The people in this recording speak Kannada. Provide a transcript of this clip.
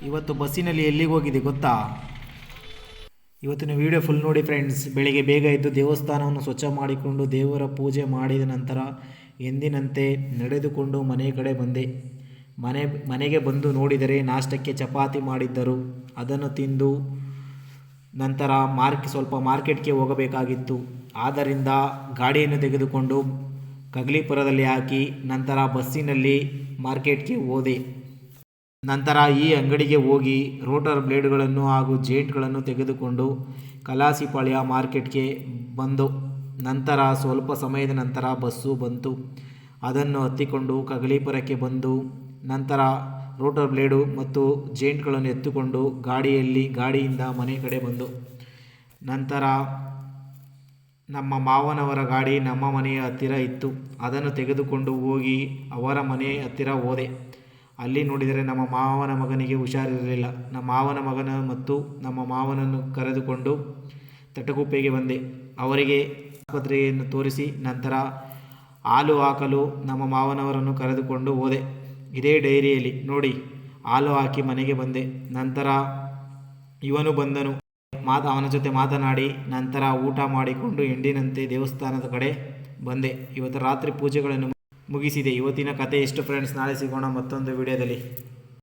ಇವತ್ತು ಬಸ್ಸಿನಲ್ಲಿ ಎಲ್ಲಿಗೆ ಹೋಗಿದೆ ಗೊತ್ತಾ? ಇವತ್ತಿನ ವಿಡಿಯೋ ಫುಲ್ ನೋಡಿ ಫ್ರೆಂಡ್ಸ್. ಬೆಳಿಗ್ಗೆ ಬೇಗ ಎದ್ದು ದೇವಸ್ಥಾನವನ್ನು ಸ್ವಚ್ಛ ಮಾಡಿಕೊಂಡು ದೇವರ ಪೂಜೆ ಮಾಡಿದ ನಂತರ ಎಂದಿನಂತೆ ನಡೆದುಕೊಂಡು ಮನೆ ಕಡೆ ಬಂದೆ. ಮನೆಗೆ ಬಂದು ನೋಡಿದರೆ ನಾಷ್ಟಕ್ಕೆ ಚಪಾತಿ ಮಾಡಿದ್ದರು. ಅದನ್ನು ತಿಂದು ನಂತರ ಸ್ವಲ್ಪ ಮಾರ್ಕೆಟ್ಗೆ ಹೋಗಬೇಕಾಗಿತ್ತು. ಆದ್ದರಿಂದ ಗಾಡಿಯನ್ನು ತೆಗೆದುಕೊಂಡು ಕಗ್ಲಿಪುರದಲ್ಲಿ ಹಾಕಿ ನಂತರ ಬಸ್ಸಿನಲ್ಲಿ ಮಾರ್ಕೆಟ್ಗೆ ಹೋದೆ. ನಂತರ ಈ ಅಂಗಡಿಗೆ ಹೋಗಿ ರೋಟರ್ ಬ್ಲೇಡ್ಗಳನ್ನು ಹಾಗೂ ಜೇಂಟ್ಗಳನ್ನು ತೆಗೆದುಕೊಂಡು ಕಲಾಸಿಪಾಳ್ಯ ಮಾರ್ಕೆಟ್ಗೆ ಬಂದು ನಂತರ ಸ್ವಲ್ಪ ಸಮಯದ ನಂತರ ಬಸ್ಸು ಬಂತು. ಅದನ್ನು ಹತ್ತಿಕೊಂಡು ಕಗ್ಲಿಪುರಕ್ಕೆ ಬಂದು ನಂತರ ರೋಟರ್ ಬ್ಲೇಡು ಮತ್ತು ಜೇಂಟ್ಗಳನ್ನು ಎತ್ತುಕೊಂಡು ಗಾಡಿಯಿಂದ ಮನೆ ಕಡೆ ಬಂದು ನಂತರ ನಮ್ಮ ಮಾವನವರ ಗಾಡಿ ನಮ್ಮ ಮನೆಯ ಹತ್ತಿರ ಇತ್ತು. ಅದನ್ನು ತೆಗೆದುಕೊಂಡು ಹೋಗಿ ಅವರ ಮನೆ ಹತ್ತಿರ ಹೋದೆ. ಅಲ್ಲಿ ನೋಡಿದರೆ ನಮ್ಮ ಮಾವನ ಮಗನಿಗೆ ಹುಷಾರಿರಲಿಲ್ಲ. ನಮ್ಮ ಮಾವನ ಮಗನ ಮತ್ತು ನಮ್ಮ ಮಾವನನ್ನು ಕರೆದುಕೊಂಡು ತಟಗುಪ್ಪೆಗೆ ಬಂದೆ. ಅವರಿಗೆ ಆಸ್ಪತ್ರೆಯನ್ನು ತೋರಿಸಿ ನಂತರ ಹಾಲು ಹಾಕಲು ನಮ್ಮ ಮಾವನವರನ್ನು ಕರೆದುಕೊಂಡು ಹೋದೆ. ಇದೇ ಡೈರಿಯಲ್ಲಿ ನೋಡಿ ಹಾಲು ಹಾಕಿ ಮನೆಗೆ ಬಂದೆ. ನಂತರ ಇವನು ಬಂದನು. ಅವನ ಜೊತೆ ಮಾತನಾಡಿ ನಂತರ ಊಟ ಮಾಡಿಕೊಂಡು ಎಂದಿನಂತೆ ದೇವಸ್ಥಾನದ ಕಡೆ ಬಂದೆ. ಇವತ್ತು ರಾತ್ರಿ ಪೂಜೆಗಳನ್ನು ಮುಗಿಸಿದೆ. ಇವತ್ತಿನ ಕತೆ ಇಷ್ಟು ಫ್ರೆಂಡ್ಸ್. ನಾಳೆ ಸಿಗೋಣ ಮತ್ತೊಂದು ವಿಡಿಯೋದಲ್ಲಿ.